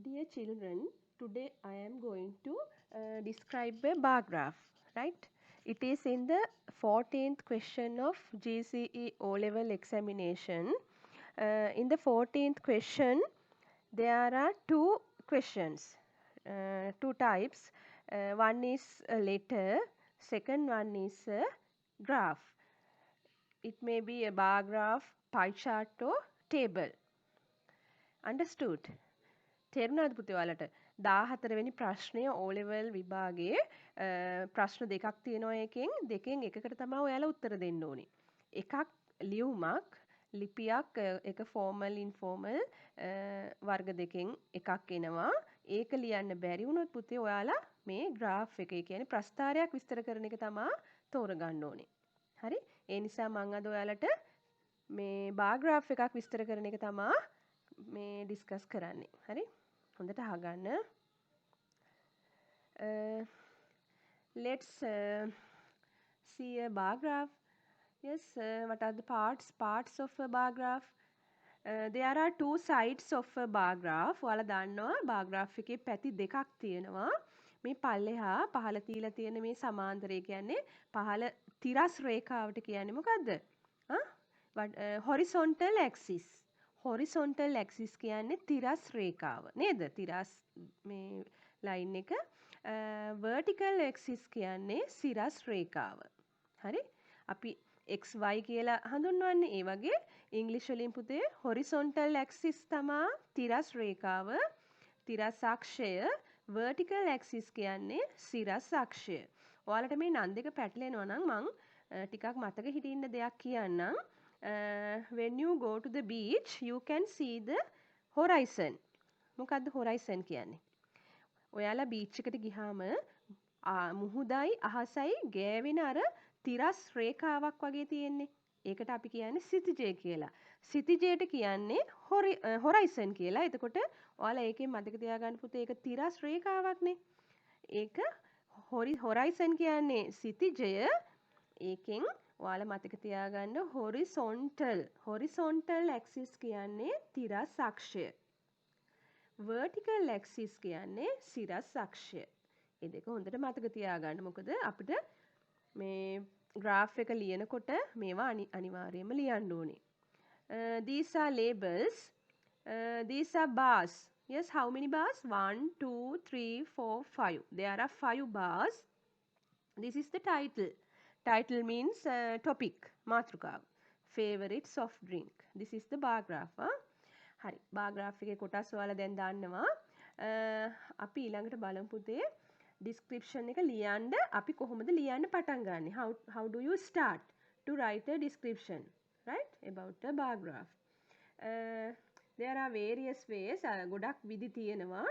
Dear children, today I am going to describe a bar graph, right? It is in the 14th question of GCE O-level examination. In the 14th question, there are two questions, two types. One is a letter, second one is a graph. It may be a bar graph, pie chart or table. Understood? තේරුණාද පුතේ ඔයාලට 14 වෙනි ප්‍රශ්නය O level විභාගයේ ප්‍රශ්න දෙකක් තියෙනවා දෙකෙන් එකකට තමයි ඔයාලා උත්තර දෙන්න ඕනේ. එකක් ලියුමක් ලිපියක් එක ෆෝමල් ඉන්ෆෝමල් වර්ග දෙකෙන් එකක් එනවා. ඒක ලියන්න බැරි වුණොත් පුතේ ඔයාලා මේ graph එක කියන්නේ ප්‍රස්ථාරයක් විස්තර කරන එක තමයි තෝරගන්න ඕනේ. හරි? ඒ නිසා මම අද ඔයාලට මේ bar graph එකක් විස්තර කරන එක තමයි මේ ඩිස්කස් කරන්නේ. හරි? හොඳට අහගන්න. Let's see a bar graph. Yes, what are the parts of a bar graph? There are two sides of a bar graph. ඔයාලා දන්නවා bar graph එකේ පැති දෙකක් තියෙනවා. මේ පල්ලෙහා පහළ තියලා තියෙන මේ සමාන්තරය කියන්නේ පහළ තිරස් රේඛාවට කියන්නේ මොකද්ද? horizontal axis. horizontal axis කියන්නේ තිරස් රේඛාව නේද? තිරස් මේ ලයින් එක vertical axis කියන්නේ සිරස් රේඛාව. හරි? අපි XY කියලා හඳුන්වන්නේ ඒ වගේ ඉංග්‍රීසි වලින් පුතේ horizontal axis තමා තිරස් රේඛාව, තිරස් අක්ෂය, vertical axis කියන්නේ සිරස් අක්ෂය. ඔයාලට මේ නම් දෙක පැටලෙනවා නම් මං ටිකක් මතක හිටින්න දෙයක් කියන්නම්. When you go to the beach you can see the horizon. මොකද්ද horizon කියන්නේ? ඔයාලා බීච් එකට ගියාම මුහුදයි අහසයි ගෑවෙන අර තිරස් රේඛාවක් වගේ තියෙන්නේ. ඒකට අපි කියන්නේ සිතිජය කියලා. සිතිජයට කියන්නේ horizon කියලා. එතකොට ඔයාලා ඒකෙන් මතක තියාගන්න පුතේ ඒක තිරස් රේඛාවක්නේ. ඒක horizon කියන්නේ සිතිජය. ඒකෙන් ඔයාලා මතක තියාගන්න horizontal axis කියන්නේ තිරස් අක්ෂය. vertical axis කියන්නේ සිරස් අක්ෂය. මේ දෙක හොඳට මතක තියාගන්න. මොකද අපිට මේ graph එක ලියනකොට මේවා අනිවාර්යයෙන්ම ලියන්න ඕනේ. These are labels. These are bars. Yes, how many bars? 1, 2, 3, 4, 5. There are 5 bars. This is the title. Title means topic, මාතෘකාව. Favorite soft drink. This is the bar graph. හරි. bar graph එකේ කොටස් ඔයාලා දැන් දන්නවා. අපි ඊළඟට බලමු පුතේ description එක ලියන්න අපි කොහොමද ලියන්න පටන් ගන්නෙ? How do you start to write a description, right? About a bar graph. There are various ways. ගොඩක් විදි තියෙනවා.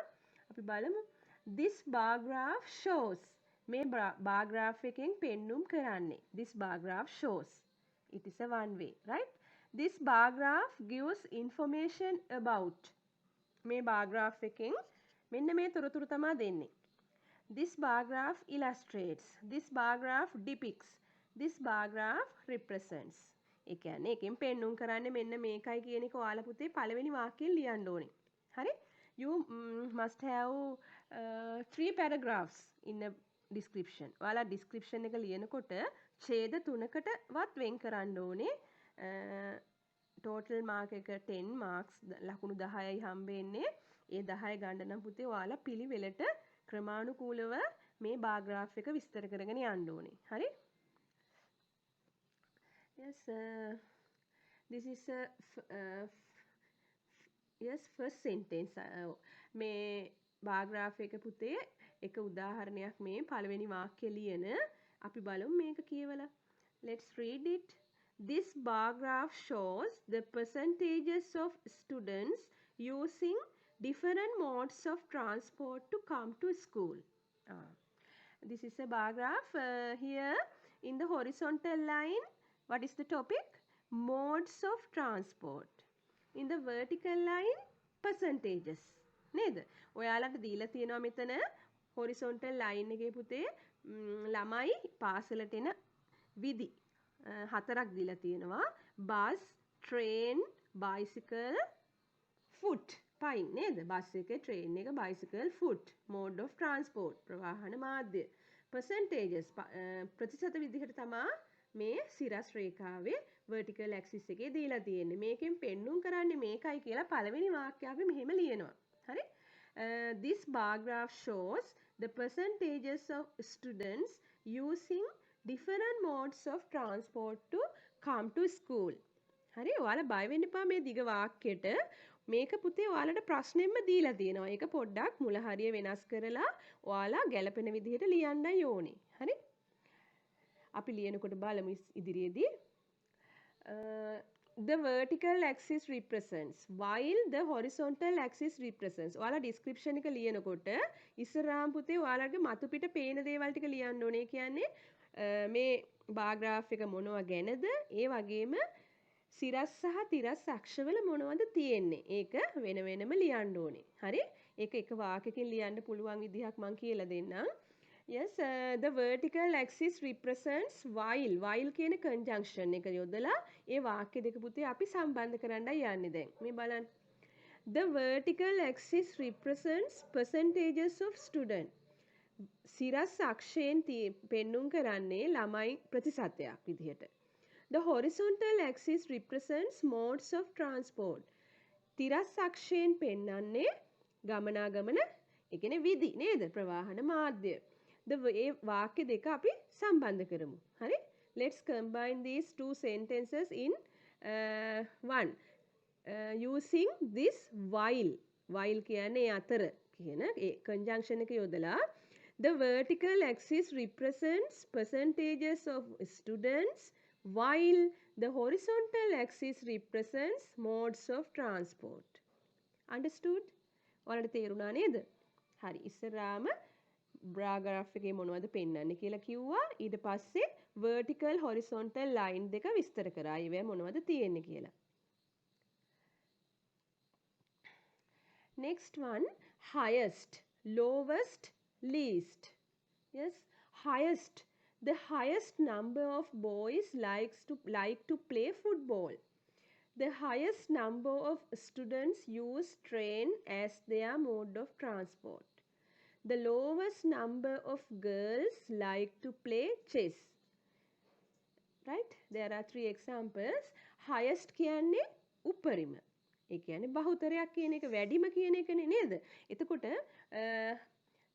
අපි බලමු. This bar graph shows මේ bar graph එකෙන් පෙන්눔 කරන්නේ. This bar graph shows. It is a one way, right? This bar graph gives information about. මේ bar graph එකෙන් මෙන්න මේ තොරතුරු තමයි දෙන්නේ. This bar graph illustrates. This bar graph depicts. This bar graph represents. ඒ කියන්නේ එකෙන් පෙන්눔 කරන්නේ මෙන්න මේකයි කියන එක ඔයාලා පුතේ පළවෙනි වාක්‍යයෙන් ලියන්න ඕනේ. හරි? You must have 3 paragraphs in a description. ඔයාලා description එක ලියනකොට ඡේද 3කටවත් වෙන් කරන්න ඕනේ. total mark එක 10 marks ලකුණු 10යි හම්බෙන්නේ. ඒ 10 ගන්න නම් පුතේ ඔයාලා පිළිවෙලට ක්‍රමානුකූලව මේ bar graph එක විස්තර කරගෙන යන්න ඕනේ. හරි? Yes, this is a yes first sentence. මේ bar graph එක පුතේ එක උදාහරණයක් මේ පළවෙනි වාක්‍ය ලියන අපි බලමු මේක කියවලා. Let's read it. This bar graph shows the percentages of students using different modes of transport to come to school. This is a bar graph. Here in the horizontal line, what is the topic? Modes of transport. In the vertical line, percentages. නේද? ඔයාලට දීලා තියෙනවා මෙතන horizontal line එකේ පුතේ ළමයි පාසලට එන විදි හතරක් දීලා තියෙනවා. bus, train, bicycle, foot. පයින් නේද? බස් එක, train එක, bicycle, foot, mode of transport, ප්‍රවාහන මාධ්‍ය. percentages ප්‍රතිශත විදිහට තමා මේ සිරස් රේඛාවේ vertical axis එකේ දීලා තියෙන්නේ. මේකෙන් පෙන්눔 කරන්නේ මේකයි කියලා පළවෙනි වාක්‍යය අපි මෙහෙම ලියනවා. හරි? This bar graph shows the percentages of students using different modes of transport to come to school. හරි ඔයාලා බය වෙන්න එපා මේ දිග වාක්‍යයට මේක පුතේ ඔයාලට ප්‍රශ්නෙම්ම දීලා තියෙනවා. ඒක පොඩ්ඩක් මුල හරිය වෙනස් කරලා ඔයාලා ගැළපෙන විදිහට ලියන්නයි ඕනේ. හරි? අපි ලියනකොට බලමු ඉදිරියේදී. The vertical axis represents while the horizontal axis represents. ඔයාලා description එක ලියනකොට ඉස්සරහාම පුතේ ඔයාලගේ මතු පිට පේන දේවල් ටික ලියන්න ඕනේ. කියන්නේ මේ bar graph එක මොනවා ගැනද? ඒ වගේම සිරස් සහ තිරස් අක්ෂවල මොනවද තියෙන්නේ? ඒක වෙන වෙනම ලියන්න ඕනේ. හරි? ඒක එක වාක්‍යකින් ලියන්න පුළුවන් විදිහක් මම කියලා දෙන්නම්. Yes, the vertical axis represents while. While කියන conjunction එක යොදලා ඒ වාක්‍ය දෙක පුතේ අපි සම්බන්ධ කරන්නයි යන්නේ දැන්. මේ බලන්න. The vertical axis represents percentages of student. සිරස් අක්ෂයෙන් පෙන්눔 කරන්නේ ළමයි ප්‍රතිශතයක් විදිහට. The horizontal axis represents modes of transport. තිරස් අක්ෂයෙන් පෙන්වන්නේ ගමනාගමන ඒ කියන්නේ විදි නේද? ප්‍රවාහන මාධ්‍ය. ඒ වාක්‍ය දෙක අපි සම්බන්ධ කරමු. හරි? Let's combine these two sentences in one. Using this while. While කියන්නේ අතර කියන ඒ conjunction එක යොදලා the vertical axis represents percentages of students while the horizontal axis represents modes of transport. Understood? ඔයාලට තේරුණා නේද? හරි ඉස්සරහාම bar graph එකේ මොනවද පෙන්වන්නේ කියලා කිව්වා. ඊට පස්සේ vertical horizontal line දෙක විස්තර කරා. ඒවැ මොනවද තියෙන්නේ කියලා. Next one, highest, lowest, least. Yes, highest. The highest number of boys like to play football. The highest number of students use train as their mode of transport. The lowest number of girls like to play chess. Right? There are three examples. Highest කියන්නේ උපරිම. ඒ කියන්නේ බහුතරයක් කියන එක වැඩිම කියන එකනේ නේද? එතකොට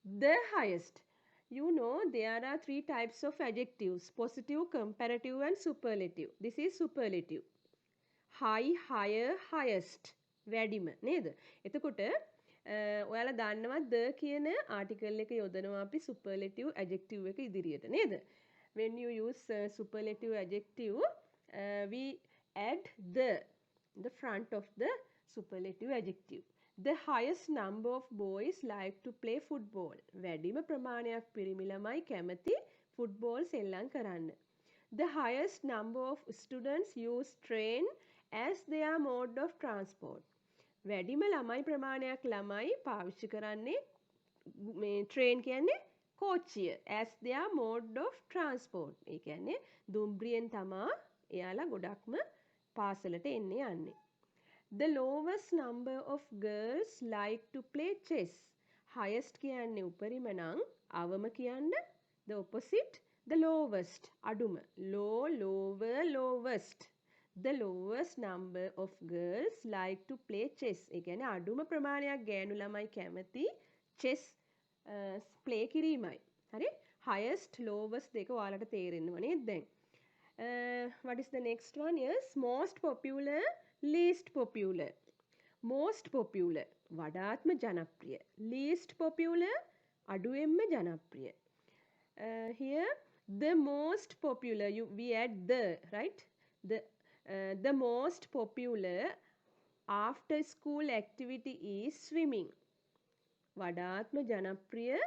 the highest. You know there are three types of adjectives: positive, comparative and superlative. This is superlative. High, higher, highest. වැඩිම නේද? එතකොට ඔයාලා දන්නවා the කියන article එක යොදනවා අපි superlative adjective එක ඉදිරියට නේද? When you use superlative adjective, we add the front of the superlative adjective. The highest number of boys like to play football. වැඩිම ප්‍රමාණයක් පිරිමි ළමයි කැමති ෆුට්බෝල් සෙල්ලම් කරන්න. The highest number of students use train as their mode of transport. වැඩිම ළමයි ප්‍රමාණයක් ළමයි පාවිච්චි කරන්නේ මේ train කියන්නේ කෝච්චිය as their mode of transport. ඒ කියන්නේ දුම්රියෙන් තමා එයාලා ගොඩක්ම පාසලට එන්නේ යන්නේ. The lowest number of girls like to play chess. Highest කියන්නේ උපරිම නම් අවම කියන්න the opposite the lowest අඩුම. Low, lower, lowest. The lowest number of girls like to play chess. ඒ කියන්නේ අඩුම ප්‍රමාණයක් ගෑනු ළමයි කැමති chess play කිරීමයි. හරි? Highest, lowest දෙක ඔයාලට තේරෙන්නව නේද දැන්? What is the next one? Yes, most popular, least popular. Most popular වඩාත්ම ජනප්‍රිය. Least popular අඩුවෙන්ම ජනප්‍රිය. Here the most popular we add the right the most popular after school activity is swimming. වඩාත්ම ජනප්‍රිය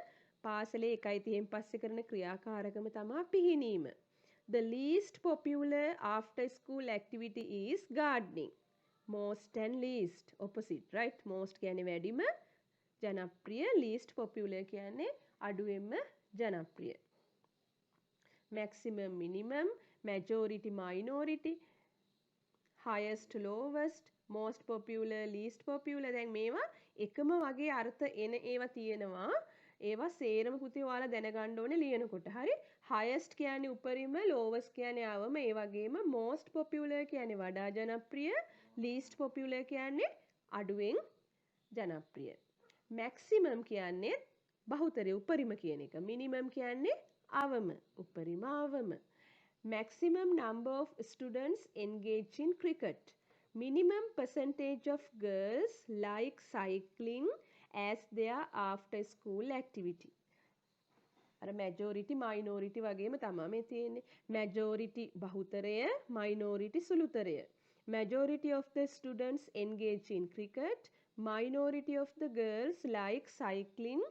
පාසලේ 1:30න් පස්සේ කරන ක්‍රියාකාරකම තමයි පිහිනීම. The least popular after school activity is gardening. Most and least opposite, right? Most කියන්නේ වැඩිම ජනප්‍රිය, least popular කියන්නේ අඩුවෙන්ම ජනප්‍රිය. Maximum, minimum, majority, minority, highest, lowest, most popular least popular දැන් මේවා එකම වගේ අර්ථ එන ඒවා තියෙනවා ඒවා සේරම පුතේ ඔයාලා දැනගන්න ඕනේ ලියනකොට හරි highest කියන්නේ උපරිම lowest කියන්නේ අවම ඒ වගේම most popular කියන්නේ වඩා ජනප්‍රිය least popular කියන්නේ අඩුවෙන් ජනප්‍රිය maximum කියන්නේ බහුතරය උපරිම කියන එක minimum කියන්නේ අවම උපරිම අවම maximum number of students engaged in cricket minimum percentage of girls like cycling as their after school activity අර majority minority වගේම තමයි මේ තියෙන්නේ majority බහුතරය minority සුළුතරය majority of the students engage in cricket minority of the girls like cycling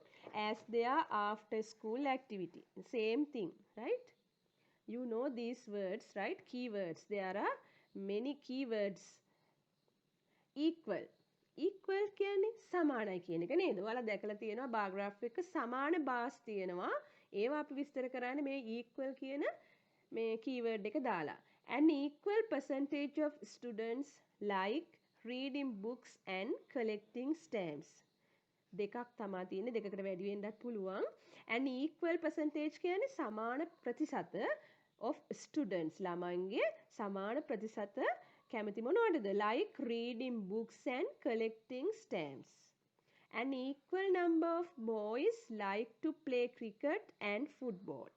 as their after school activity same thing right you know these words right keywords there are many keywords equal equal කියන්නේ සමානයි කියන එක නේද ඔයාලා දැකලා තියෙනවා bar graph එක සමාන බාර්ස් තියෙනවා ඒවා අපි විස්තර කරන්නේ මේ equal කියන මේ keyword එක දාලා an equal percentage of students like reading books and collecting stamps දෙකක් තමයි තියෙන්නේ දෙකකට වැඩි වෙන්නත් පුළුවන් an equal percentage කියන්නේ සමාන ප්‍රතිශත of students ළමයින්ගේ සමාන ප්‍රතිශත කැමති මොනවටද like reading books and collecting stamps an equal number of boys like to play cricket and football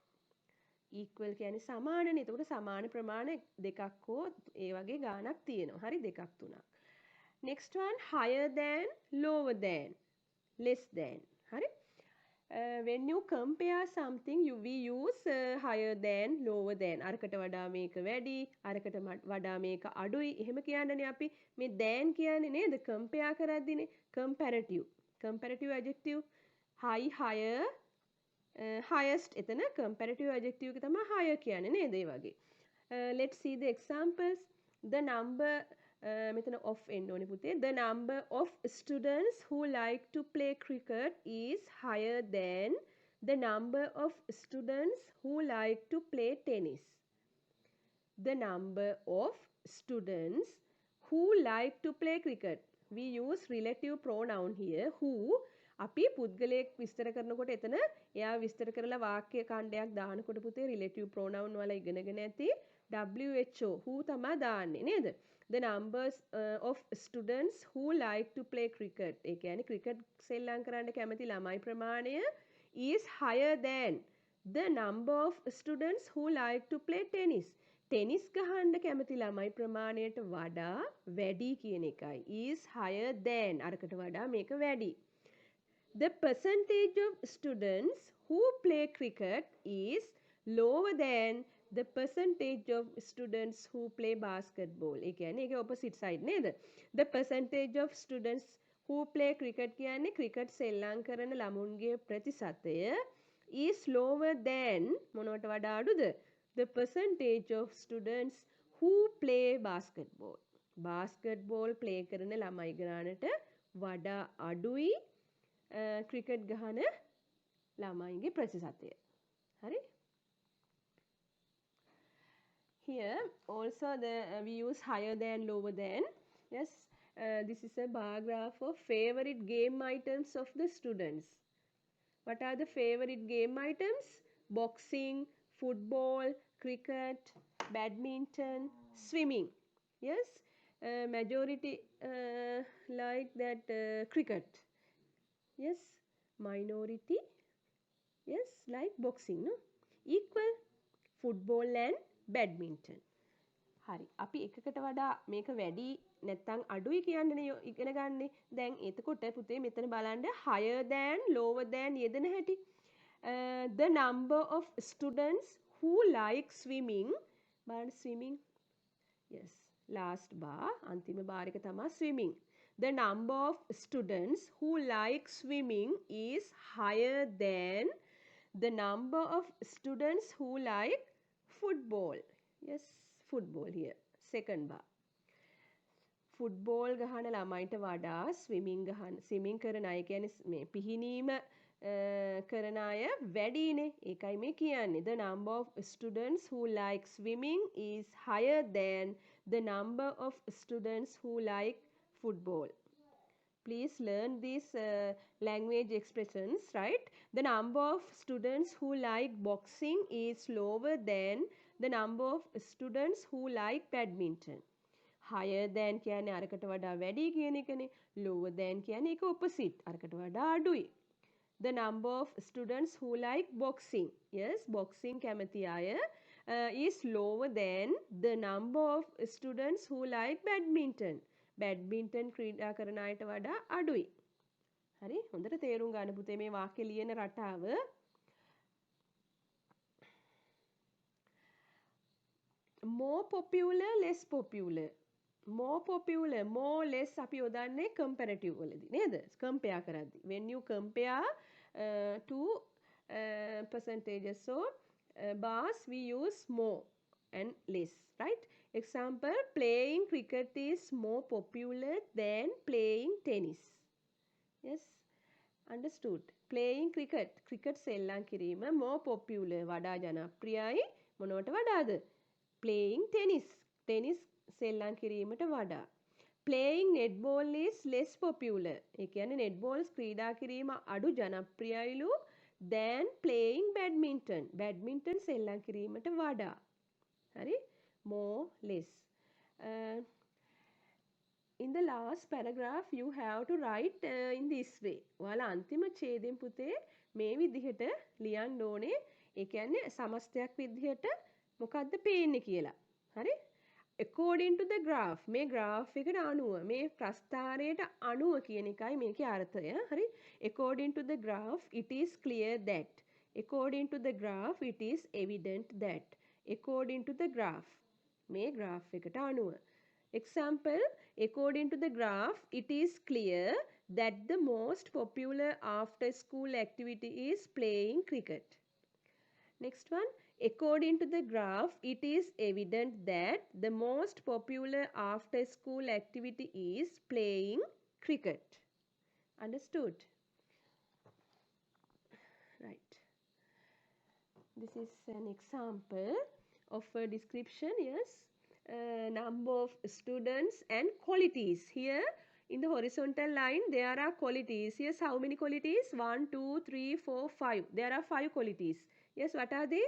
equal කියන්නේ සමානනේ එතකොට සමාන ප්‍රමාණ දෙකක් හෝ ඒ වගේ ගාණක් තියෙනවා හරි දෙකක් තුනක් next one higher than lower than less than හරි when you compare something we use higher than lower than අරකට වඩා මේක වැඩි අරකට වඩා මේක අඩුයි එහෙම කියන්නනේ අපි මේ than කියන්නේ නේද compare කරද්දිනේ comparative adjective high higher highest එතන comparative adjective එක තමයි higher කියන්නේ නේද ඒ වගේ let's see the examples the number මෙතන of එන්න ඕනේ පුතේ the number of students who like to play cricket is higher than the number of students who like to play tennis the number of students who like to play cricket we use relative pronoun here who අපි පුද්ගලයෙක් විස්තර කරනකොට එතන එයා විස්තර කරලා වාක්‍ය ඛණ්ඩයක් දානකොට පුතේ relative pronoun වල ඉගෙනගෙන ඇති WHO who තමයි දාන්නේ නේද the numbers of students who like to play cricket ඒ කියන්නේ cricket සෙල්ලම් කරන්න කැමති ළමයි ප්‍රමාණය is higher than the number of students who like to play tennis tennis ගහන්න කැමති ළමයි ප්‍රමාණයට වඩා වැඩි කියන එකයි is higher than අරකට වඩා මේක වැඩි the percentage of students who play cricket is lower than the percentage of students who play basketball ඒ කියන්නේ ඒකේ opposite side නේද the percentage of students who play cricket කියන්නේ cricket සෙල්ලම් කරන ළමුන්ගේ ප්‍රතිශතය is lower than මොනවට වඩා අඩුද the percentage of students who play basketball play කරන ළමයි ගානට වඩා අඩුයි cricket ගහන ළමයින්ගේ ප්‍රතිශතය හරි here also we use higher than lower than yes this is a bar graph of favorite game items of the students what are the favorite game items boxing football cricket badminton swimming yes majority like that cricket yes minority yes like boxing no equal football and badminton හරි අපි එකකට වඩා මේක වැඩි නැත්නම් අඩුයි කියන්නනේ ඉගෙන ගන්නේ දැන් එතකොට පුතේ මෙතන බලන්න higher than lower than යෙදෙන හැටි the number of students who like swimming බලන්න swimming yes last bar අන්තිම bar එක තමයි swimming the number of students who like swimming is higher than the number of students who like football yes football here second bar football ගහන ළමයිට වඩා swimming කරන අය කියන්නේ මේ පිහිනීම කරන අය වැඩිනේ ඒකයි මේ කියන්නේ the number of students who like swimming is higher than the number of students who like football. Please learn these language expressions, right? The number of students who like boxing is lower than the number of students who like badminton. Higher than කියන්නේ අරකට වඩා වැඩි කියන එකනේ. Lower than කියන්නේ ඒක opposite. අරකට වඩා අඩුයි. The number of students who like boxing. Yes, boxing කැමති අය is lower than the number of students who like badminton. Badminton ක්‍රීඩා කරන අයට වඩා අඩුයි. හරි? හොඳට තේරුම් ගන්න පුතේ මේ වාක්‍ය ලියන රටාව. More popular, less popular. More popular, more less අපි යොදන්නේ comparative වලදී නේද? compare කරද්දී. When you compare two percentages, so bars we use more and less, right? Example, playing cricket is more popular than playing tennis. Yes, understood. Playing cricket, cricket සෙල්ලම් කිරීම more popular වඩා ජනප්‍රියයි මොනවට වඩාද? Playing tennis, tennis සෙල්ලම් කිරීමට වඩා. Playing netball is less popular. ඒ කියන්නේ netball ක්‍රීඩා කිරීම අඩු ජනප්‍රියයිලු than playing badminton. badminton සෙල්ලම් කිරීමට වඩා. හරි? More, less. In the last paragraph you have to write in this way. ඔයාලා අන්තිම ඡේදයෙන් පුතේ මේ විදිහට ලියන්න ඕනේ. ඒ කියන්නේ සමස්තයක් විදිහට මොකද්ද පේන්නේ කියලා. හරි? According to the graph, මේ graph එකට අනුව මේ ප්‍රස්ථාරයට අනුව කියන එකයි මේකේ අර්ථය. හරි? According to the graph it is clear that. According to the graph it is evident that. According to the graph මේ graph එකට අනුව. Example, according to the graph it is clear that the most popular after school activity is playing cricket. Next one, according to the graph it is evident that the most popular after school activity is playing cricket. Understood? Right. This is an example of a description. Yes, number of students and qualities. Here in the horizontal line there are qualities. Yes, how many qualities? 1 2 3 4 5. There are 5 qualities. Yes, what are they?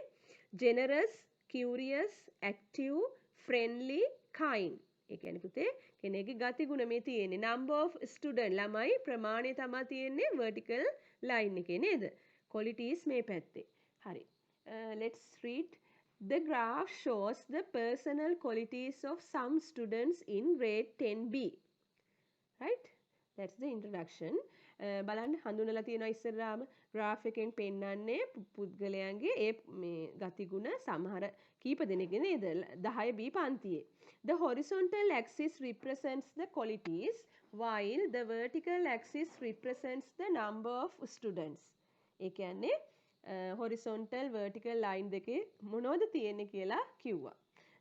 Generous, curious, active, friendly, kind. ඒ කියන්නේ පුතේ කෙනෙක්ගේ ගති ගුණ මේ තියෙන්නේ. Number of student ළමයි ප්‍රමාණය තමයි තියෙන්නේ vertical line එකේ නේද? Qualities මේ පැත්තේ. හරි. Let's read. The graph shows the personal qualities of some students in grade 10B. Right? That's the introduction. බලන්න හඳුනලා තියෙනවා ඉස්සරහාම graph එකෙන් පෙන්නන්නේ පුද්ගලයන්ගේ ඒ මේ ගතිගුණ සමහර කීප දෙනෙක්ගේ නේද 10B පන්තියේ. The horizontal axis represents the qualities while the vertical axis represents the number of students. ඒ කියන්නේ horizontal vertical line දෙකේ මොනවද තියෙන්නේ කියලා කිව්වා.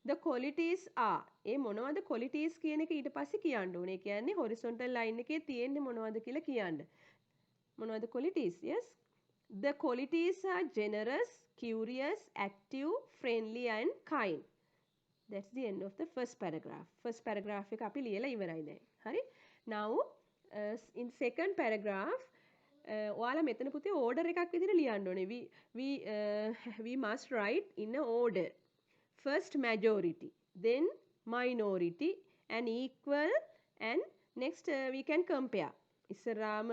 The qualities are ඒ මොනවද qualities කියන එක ඊට පස්සේ කියන්න ඕනේ. ඒ කියන්නේ horizontal line එකේ තියෙන්නේ මොනවද කියලා කියන්න. මොනවද qualities? Yes. The qualities are generous, curious, active, friendly and kind. That's the end of the first paragraph. First paragraph එක අපි ලියලා ඉවරයි දැන්. හරි? Now in second paragraph ඔයාලා මෙතන පුතේ order එකක් විදිහට ලියන්න ඕනේ. We must write in a order. First majority, then minority and equal, and next we can compare. ඉස්සරාම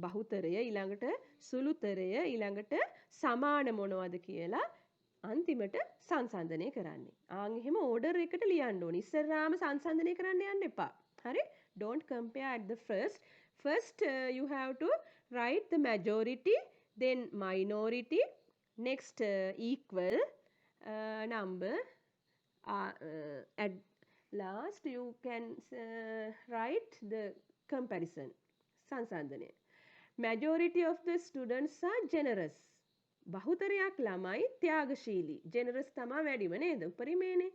බහුතරය ඊළඟට සුළුතරය ඊළඟට සමාන මොනවද කියලා අන්තිමට සංසන්දනය කරන්නේ. ආන් එහෙම order එකට ලියන්න ඕනේ. ඉස්සරාම සංසන්දනය කරන්න යන්න එපා. හරි? Don't compare at the first. First you have to write the majority, then minority, next equal number, at last you can write the comparison. සංසන්දනය. Majority of the students are generous. බහුතරයක් ළමයි ත්‍යාගශීලී. generous තමයි වැඩිම නේද? උපරිමයනේ.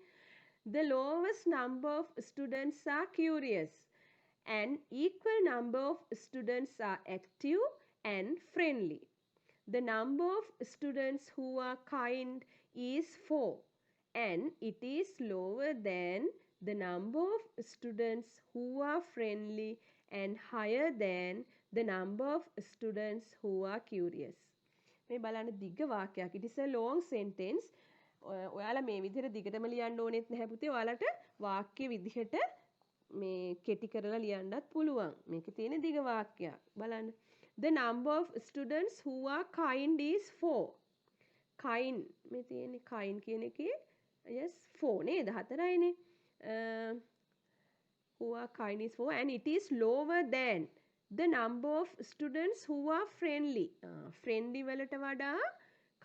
The lowest number of students are curious. An equal number of students are active and friendly. The number of students who are kind is 4 and it is lower than the number of students who are friendly and higher than the number of students who are curious. මේ බලන්න දිග වාක්‍යයක්. It is a long sentence. ඔයාලා මේ විදිහට දිගටම ලියන්න ඕනෙත් නැහැ පුතේ. ඔයාලට වාක්‍ය විදිහට මේ කෙටි කරලා ලියන්නත් පුළුවන්. මේකේ තියෙන දිග වාක්‍යයක්. බලන්න. The number of students who are kind is 4. Kind මේ තියෙන්නේ kind කියන එකේ yes 4 නේද? 4යිනේ. Who are kind is 4 and it is lower than the number of students who are friendly. Friendly වලට වඩා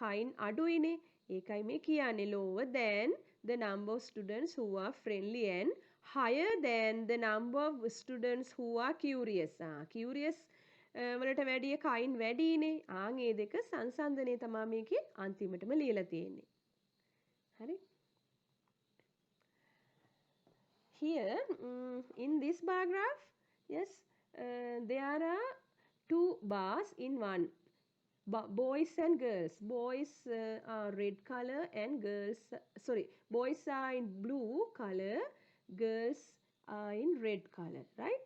kind අඩුයිනේ. ඒකයි මේ කියන්නේ lower than the number of students who are friendly and higher than the number of students who are curious. Curious වලට වැඩිය kind වැඩිනේ. ඒ දෙක සංසන්දනය තමයි මේකේ අන්තිමටම ලියලා තියෙන්නේ. හරි? Here in this bar graph, yes, there are two bars in one. Boys and girls. Boys are red color and girls, boys are in blue color, girls are in red color, right?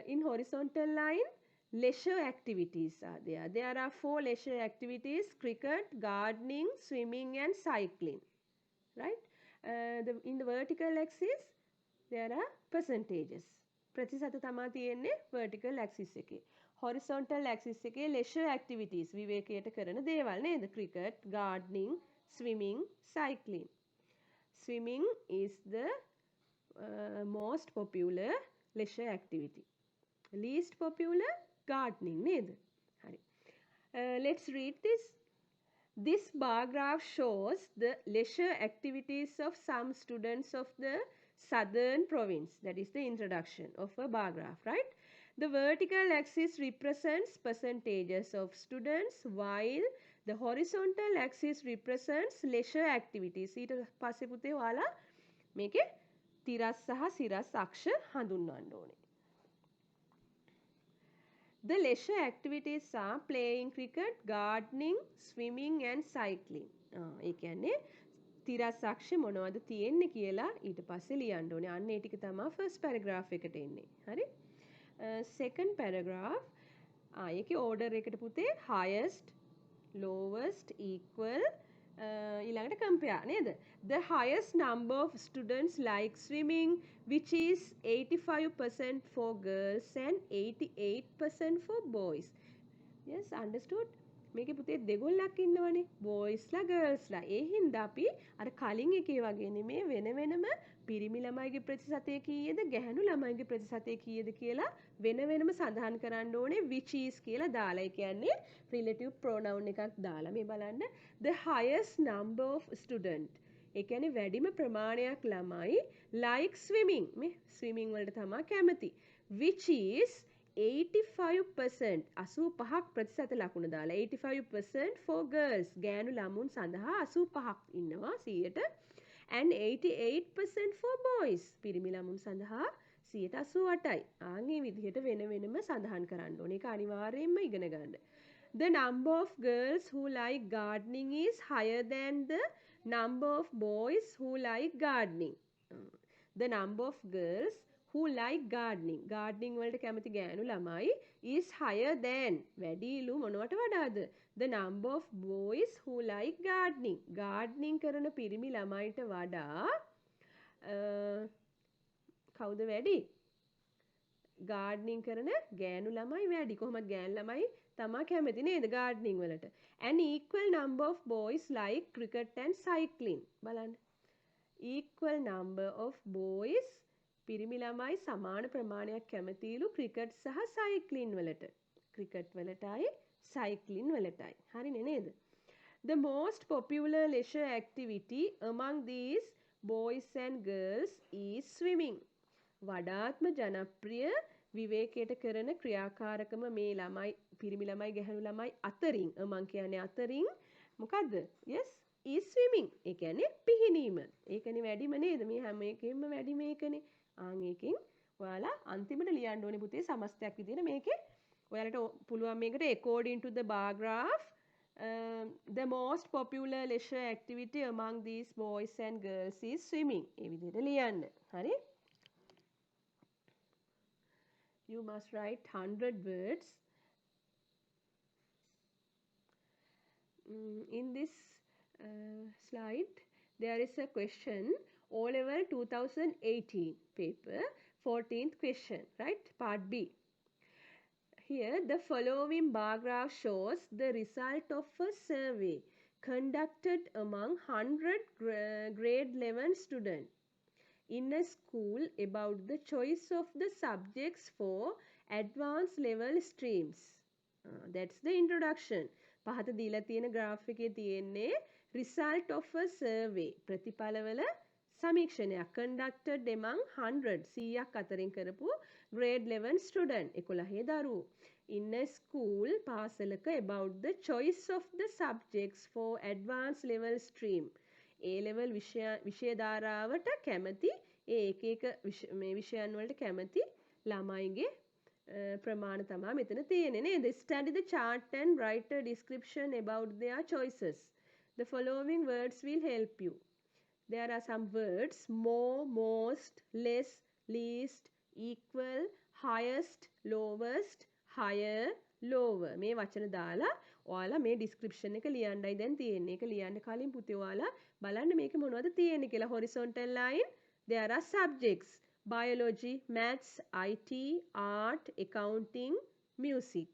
In horizontal line, leisure activities are there. There are 4 leisure activities: cricket, gardening, swimming and cycling, right? In the vertical axis, there are percentages. ප්‍රතිශත තමා තියෙන්නේ vertical axis එකේ. Horizontal axis එකේ leisure activities විවේකයට කරන දේවල් නේද? Cricket, gardening, swimming, cycling. Swimming is the most popular leisure activity. Least popular gardening nේද? හරි. Let's read this. This bar graph shows the leisure activities of some students of the southern province. That is the introduction of a bar graph, right? The vertical axis represents percentages of students while the horizontal axis represents leisure activities. ඊට පස්සේ පුතේ ඔයාලා මේකේ තිරස් සහ සිරස් අක්ෂ හඳුන්වන්න ඕනේ. The leisure activities are playing cricket, gardening, swimming and cycling. ඒ කියන්නේ තිරස් අක්ෂ මොනවද තියෙන්නේ කියලා ඊට පස්සේ ලියන්න ඕනේ. අන්න ඒ ටික තමයි first paragraph එකට එන්නේ. හරි? Second paragraph ඒකේ order එකට පුතේ highest, lowest, equal ඊළඟට compare නේද? The highest number of students like swimming, which is 85% for girls and 88% for boys. Yes, understood? මේකේ පුතේ දෙගොල්ලක් ඉන්නවනේ, boysලා girlsලා. ඒ හින්දා අපි අර කලින් එකේ වගේ නෙමේ වෙන වෙනම පිරිමි ළමයිගේ ප්‍රතිශතය කීයද ගැහැණු ළමයිගේ ප්‍රතිශතය කීයද කියලා වෙන වෙනම සඳහන් කරන්න ඕනේ which is කියලා දාලා. ඒ කියන්නේ relative pronoun එකක් දාලා මේ බලන්න the highest number of student. ඒ කියන්නේ වැඩිම ප්‍රමාණයක් ළමයි like swimming. මේ swimming වලට තමයි කැමති. Which is 85% 85ක් ප්‍රතිශත ලකුණ දාලා 85% for girls ගෑනු ළමුන් සඳහා 85ක් ඉන්නවා 100ට and 88% for boys පිරිමි ළමුන් සඳහා 88යි. ආන්ගේ විදිහට වෙන වෙනම සඳහන් කරන්න ඕනේ. ඒක අනිවාර්යයෙන්ම ඉගෙන ගන්න. The number of girls who like gardening is higher than the number of boys who like gardening. The number of girls who like gardening වලට කැමති ගෑනු ළමයි is higher than වැඩිලු මොනවට වඩාද the number of boys who like gardening කරන පිරිමි ළමයිට වඩා කවුද වැඩි gardening කරන ගෑනු ළමයි වැඩි. කොහොමද ගෑනු ළමයි තමා කැමති නේද gardening වලට. An equal number of boys like cricket and cycling. බලන්න. Equal number of boys පිරිමි ළමයි සමාන ප්‍රමාණයක් කැමතිලු ක්‍රිකට් සහ සයික්ලින් වලට. ක්‍රිකට් වලටයි සයික්ලින් වලටයි. හරිනේ නේද? The most popular leisure activity among these boys and girls is swimming. වඩාත්ම ජනප්‍රිය විවේකයට කරන ක්‍රියාකාරකම මේ ළමයි පිරිමි ළමයි ගැහැණු ළමයි අතරින් among කියන්නේ අතරින් මොකද්ද? Yes, is swimming. ඒ කියන්නේ පිහිනීම. ඒකනේ වැඩිම නේද? මේ හැම එකෙම වැඩි මේකනේ. ඒකෙන් ඔයාලා අන්තිමට ලියන්න ඕනේ පුතේ සමස්තයක් විදිහට මේකේ ඔයාලට පුළුවන් මේකට according to the bar graph the most popular leisure activity among these boys and girls is swimming. ඒ විදිහට ලියන්න. හරි? You must write 100 words. In this slide, there is a question, O-Level 2018 paper, 14th question, right? Part B. Here, the following bar graph shows the result of a survey conducted among 100 grade 11 students in a school about the choice of the subjects for advanced level streams. That's the introduction. පහත දීලා තියෙන graph එකේ තියෙන්නේ result of a survey ප්‍රතිඵලවල සමීක්ෂණයක් conducted among 100 100ක් අතරින් කරපු grade 11 student 11 දරුවෝ in a school පාසලක about the choice of the subjects for advanced level stream A level විෂය ධාරාවට කැමති ඒ එක එක මේ විෂයන් වලට කැමති ළමයිගේ ප්‍රමාණ තමයි මෙතන තියෙන්නේ නේද? Study the chart and write a description about their choices. The following words will help you. There are some words: more, most, less, least, equal, highest, lowest, higher, lower. මේ වචන දාලා ඔයාලා මේ description එක ලියන්නයි දැන් තියෙන්නේ. ඒක ලියන්න කලින් පුතේ ඔයාලා බලන්න මේක මොනවද තියෙන්නේ කියලා. Horizontal line, there are subjects: biology, maths, IT, art, accounting, music.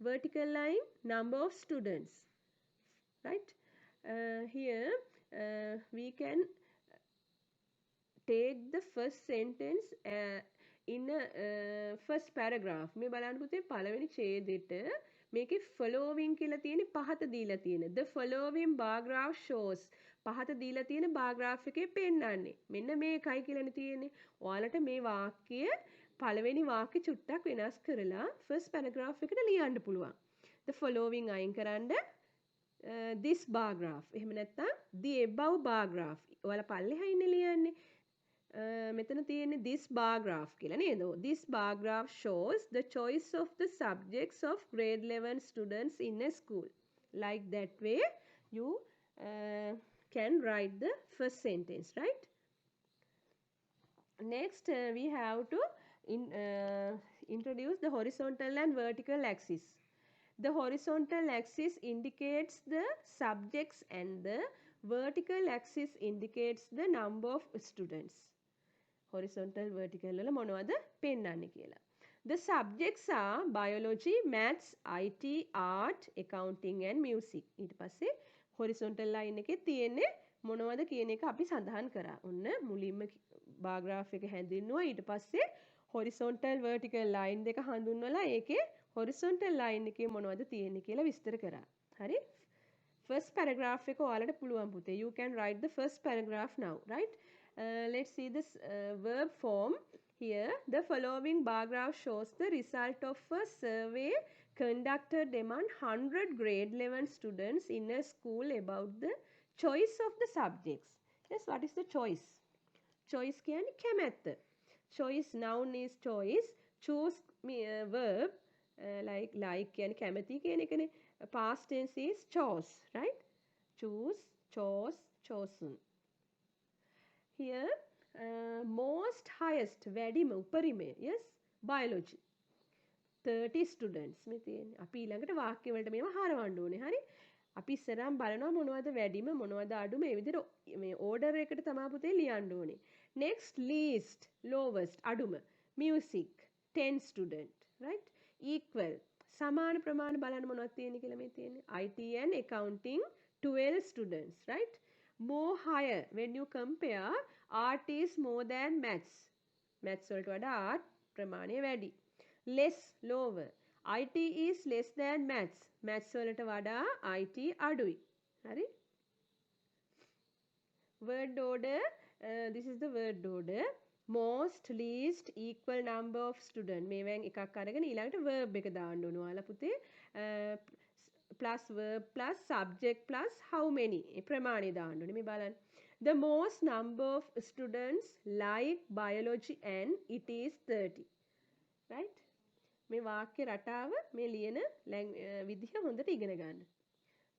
Vertical line, number of students. Right? Here we can take the first sentence in a first paragraph. මේ බලන්න පුතේ පළවෙනි ඡේදෙට මේකේ following කියලා තියෙන්නේ පහත දීලා තියෙන. The following bar graph shows. පහත දීලා තියෙන bar graph එකේ පෙන්නන්නේ. මෙන්න මේකයි කියලානේ තියෙන්නේ. ඔයාලට මේ වාක්‍යය පළවෙනි වාක්‍ය චුට්ටක් වෙනස් කරලා first paragraph එකට ලියන්න පුළුවන්. The following අයින් කරන්න this bar graph. එහෙම නැත්නම් the above bar graph. ඔයාලා පල්ලෙහා ඉන්නේ ලියන්නේ. මෙතන තියෙන්නේ this bar graph කියලා නේද? This bar graph shows the choice of the subjects of grade 11 students in a school. Like that way you can write the first sentence, right? Next we have to introduce the horizontal and vertical axis. The horizontal axis indicates the subjects and the vertical axis indicates the number of students. Horizontal vertical වල මොනවද පෙන්වන්නේ කියලා. The subjects are biology, maths, IT, art, accounting and music. ඊට පස්සේ horizontal line එකේ තියෙන්නේ මොනවද කියන එක අපි සඳහන් කරා. ඔන්න මුලින්ම bar graph එක හැඳින්නුවා. ඊට පස්සේ horizontal vertical line දෙක හඳුන්වලා ඒකේ horizontal line එකේ මොනවද තියෙන්නේ කියලා විස්තර කරා. හරි? First paragraph එක ඔයාලට පුළුවන් පුතේ. You can write the first paragraph now, right? Let's see this verb form. Here, the following bar graph shows the result of a survey conducted among 100 grade 11 students in a school about the choice of the subjects. Yes, what is the choice? Choice කියන්නේ කැමැත්ත. Choice, noun is choice. Choose verb like කියන්නේ කැමැති කියන එකනේ. Past tense is chose, right? Choose, chose, chosen. Here, most highest වැඩිම උපරිමය. Yes, biology. 30 students මේ තියෙන්නේ. අපි ඊළඟට වාක්‍ය වලට මේව හරවන්න ඕනේ. හරි? අපි ඉස්සරහම බලනවා මොනවද වැඩිම මොනවද අඩුම මේ විදිහට මේ order එකකට තමයි පුතේ ලියන්න ඕනේ. Next, least, lowest අඩුම. Music, 10 student, right? Equal, සමාන ප්‍රමාණ බලන්න මොනවද තියෙන්නේ කියලා මේ තියෙන්නේ. IT and accounting, 12 students, right? More higher, when you compare, art is more than maths. Maths වලට වඩා art ප්‍රමාණය වැඩි. Less, lower. IT is less than maths. Maths වලට වඩා IT අඩුයි. හරි? Word order, this is the word order. Most, least, equal number of student. මේවෙන් එකක් අරගෙන ඊළඟට verb එක දාන්න ඕන. ඔයාලා පුතේ plus verb plus subject plus how many ප්‍රමාණය දාන්න ඕනේ. මේ බලන්න. The most number of students like biology and it is 30. Right? මේ වාක්‍ය රටාව මේ ලියන විදිහ හොඳට ඉගෙන ගන්න.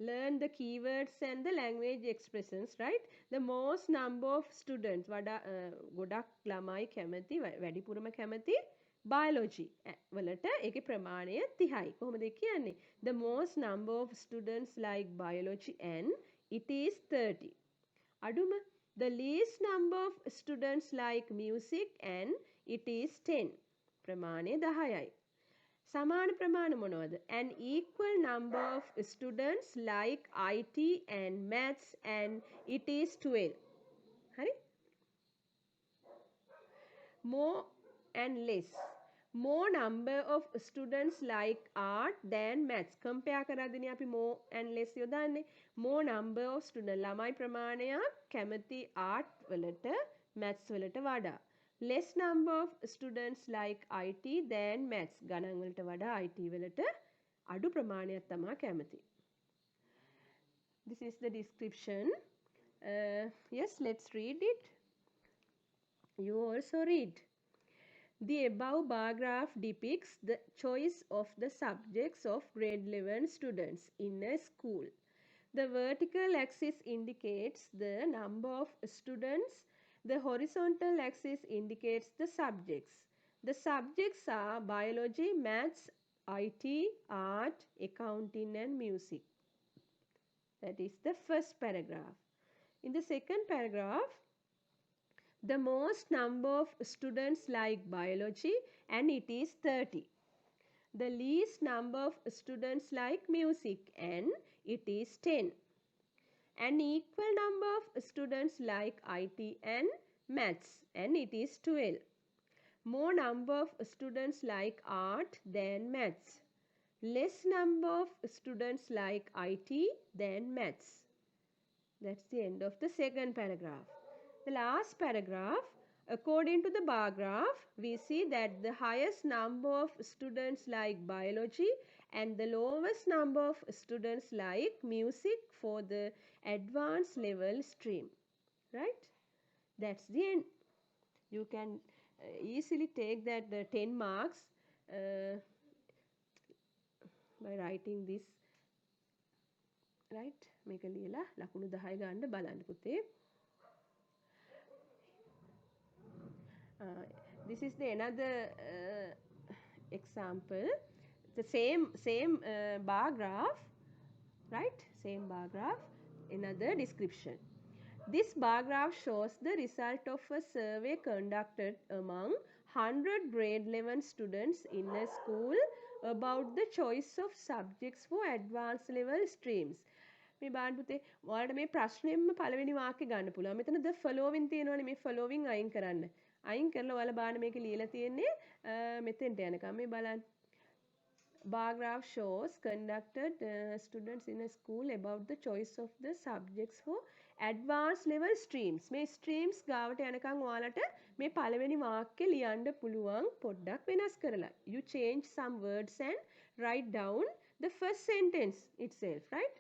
learn the keywords and the language expressions, right? The most number of students ගොඩක් ළමයි කැමති වැඩිපුරම කැමති biology වලට ඒකේ ප්‍රමාණය 30යි. කොහොමද කියන්නේ? The most number of students like biology and it is 30. අඩුම the least number of students like music and it is 10. ප්‍රමාණය 10යි. සමාන ප්‍රමාණ මොනවද? An equal number of students like IT and maths and it is 12. හරි? More and less. More number of students like art than maths. Compare කරද්දී අපි more and less යොදන්නේ. More number of students ළමයි ප්‍රමාණයක් කැමති art වලට maths වලට වඩා. Less number of students like IT than maths. ගණන් වලට වඩා IT වලට අඩු ප්‍රමාණයක් තමයි කැමති. This is the description. Yes, let's read it. You also read. The above bar graph depicts the choice of the subjects of grade 11 students in a school. The vertical axis indicates the number of students. The horizontal axis indicates the subjects. The subjects are biology, maths, IT, art, accounting and music. That is the first paragraph. In the second paragraph, the most number of students like biology and it is 30. The least number of students like music and it is 10. An equal number of students like IT and maths and it is 12. More number of students like art than maths. Less number of students like IT than maths. That's the end of the second paragraph. The last paragraph, according to the bar graph, we see that the highest number of students like biology and the lowest number of students like music for the advanced level stream. Right? That's the end. You can easily take that 10 marks by writing this. Right? මේක ලියලා ලකුණු 10 ගන්න බලන්න පුතේ. This is the another example. The same bar graph, right? Same bar graph. Another description. This bar graph shows the result of a survey conducted among 100 grade 11 students in a school about the choice of subjects for advanced level streams. මේ බාන්න පුතේ ඔයාලට මේ ප්‍රශ්නෙම්ම පළවෙනි වාක්‍ය ගන්න පුළුවන්. මෙතන the following තියෙනවනේ මේ following අයින් කරන්න. අයින් කරලා ඔයාලා බාන්න මේක ලියලා තියෙන්නේ මෙතෙන්ට යනකම් මේ බලන්න. Bar graph shows conducted students in a school about the choice of the subjects for advanced level streams. මේ streams ගාවට යනකම් ඔයාලට මේ පළවෙනි වාක්‍ය ලියන්න පුළුවන් පොඩ්ඩක් වෙනස් කරලා. You change some words and write down the first sentence itself, right?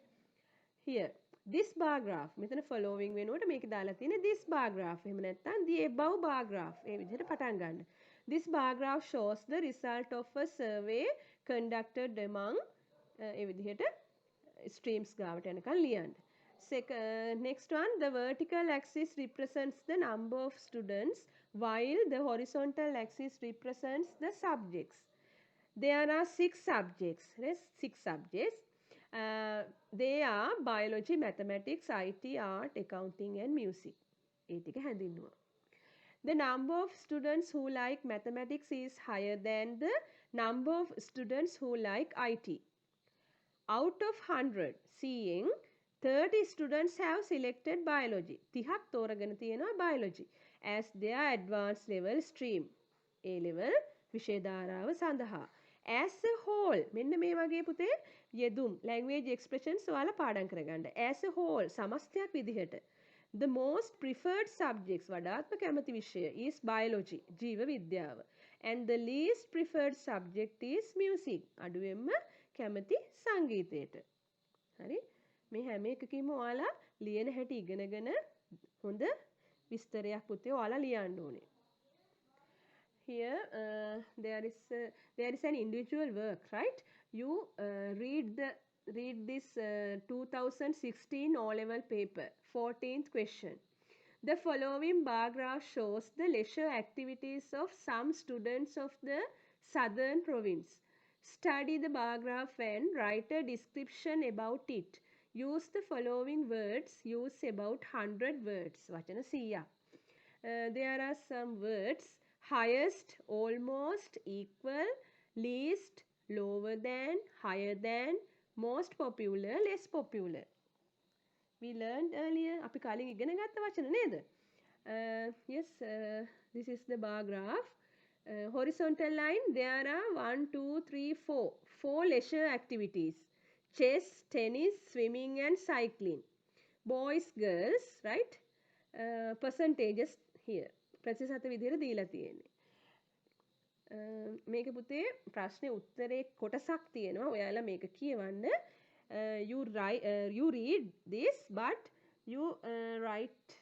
Here, this bar graph. මෙතන following වෙනුවට මේක දාලා තියෙන්නේ this bar graph. එහෙම නැත්නම් the above bar graph. ඒ විදිහට පටන් ගන්න. This bar graph shows the result of a survey conducted among ඒ විදිහට streams ගාවට යනකම් ලියන්න. Next one, the vertical axis represents the number of students while the horizontal axis represents the subjects. There are 6 subjects. Yes, 6 subjects. They are biology, mathematics, IT, art, accounting and music. ඒ ටික හැඳින්වුවා. The number of students who like mathematics is higher than the number of students who like IT. Out of 100, seeing 30 students have selected biology. 30ක් තෝරගෙන තියෙනවා biology as their advanced level stream. A level විෂය ධාරාව සඳහා. As a whole, මෙන්න මේ වගේ පුතේ යෙදුම් language expressions ඔයාලා පාඩම් කරගන්න. As a whole, සමස්තයක් විදිහට. The most preferred subjects වඩාත්ම කැමති විෂය is biology, ජීව විද්‍යාව. And the least preferred subject is music. අඩුවෙන්ම කැමති සංගීතයට. හරි? මේ හැම එකකින්ම ඔයාලා ලියන හැටි ඉගෙනගෙන හොඳ විස්තරයක් පුතේ ඔයාලා ලියන්න ඕනේ. Here there is an individual work, right? You read the read this 2016 O-level paper, 14th question. The following bar graph shows the leisure activities of some students of the southern province. Study the bar graph and write a description about it. Use the following words. Use about 100 words. වචන 100ක්. There are some words: highest, almost, equal, least, lower than, higher than, most popular, less popular. We learned earlier. අපි කලින් ඉගෙන ගත්ත වචන නේද? Yes, this is the bar graph. Horizontal line, there are 1, 2, 3, 4. 4 leisure activities: chess, tennis, swimming, and cycling. Boys, girls, right? Percentages here. ප්‍රතිශත විදිහට දීලා තියෙන්නේ. මේක පුතේ ප්‍රශ්නේ උත්තරේ කොටසක් තියෙනවා. ඔයාලා මේක කියවන්න. You read this, but you write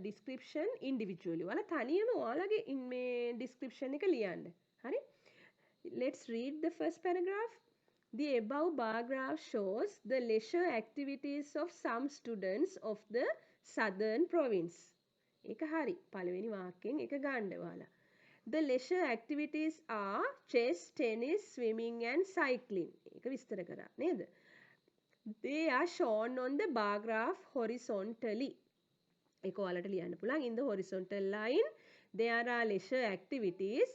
description individually. ඔයාලා තනියම ඔයාලගේ මේ description එක ලියන්න. හරි? Let's read the first paragraph. The above bar graph shows the leisure activities of some students of the southern province. ඒක හරි. පළවෙනි වාක්‍යයෙන් ඒක ගන්න ඔයාලා. The leisure activities are chess, tennis, swimming, and cycling. ඒක විස්තර කරා නේද? They are shown on the bar graph horizontally. ඒක ඔයාලට ලියන්න පුළුවන්. In the horizontal line, there are leisure activities.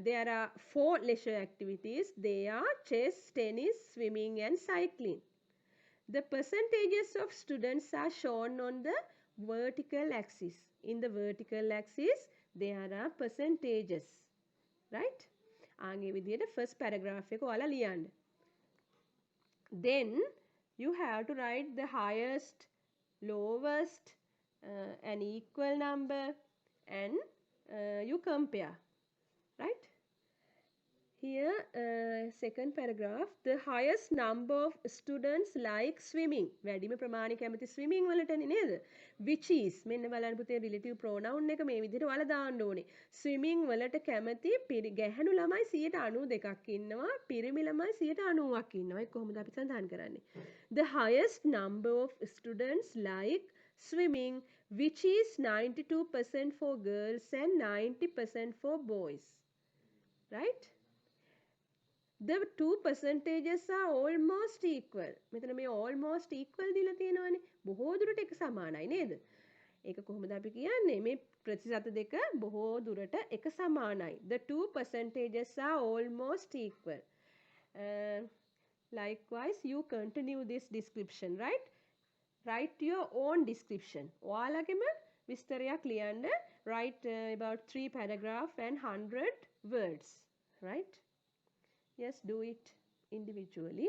There are 4 leisure activities. They are chess, tennis, swimming, and cycling. The percentages of students are shown on the vertical axis. In the vertical axis, there are percentages. Right? ආගේ විදිහට first paragraph එක ඔයාලා ලියන්න. Then you have to write the highest, lowest, an equal number, and you compare. Right? Here, second paragraph, the highest number of students like swimming. වැඩිම ප්‍රමාණය කැමති swimming වලටනේ නේද? Which is, මෙන්න බලන්න පුතේ relative pronoun එක මේ විදිහට ඔයාලා දාන්න ඕනේ. Swimming වලට කැමති ගැහැණු ළමයි 92ක් ඉන්නවා, පිරිමි ළමයි 90ක් ඉන්නවා. ඒක කොහොමද අපි සඳහන් කරන්නේ? The highest number of students like swimming, which is 92% for girls and 90% for boys. Right? The two percentages are almost equal. මෙතන මේ almost equal දීලා තියෙනවානේ. බොහෝ දුරට එක සමානයි නේද? ඒක කොහොමද අපි කියන්නේ? මේ ප්‍රතිශත දෙක බොහෝ දුරට එක සමානයි. The two percentages are almost equal. Likewise, you continue this description, right? Write your own description. ඔයාලගෙම විස්තරයක් ලියන්න. Write about 3 paragraph and 100 words, right? Yes, do it individually.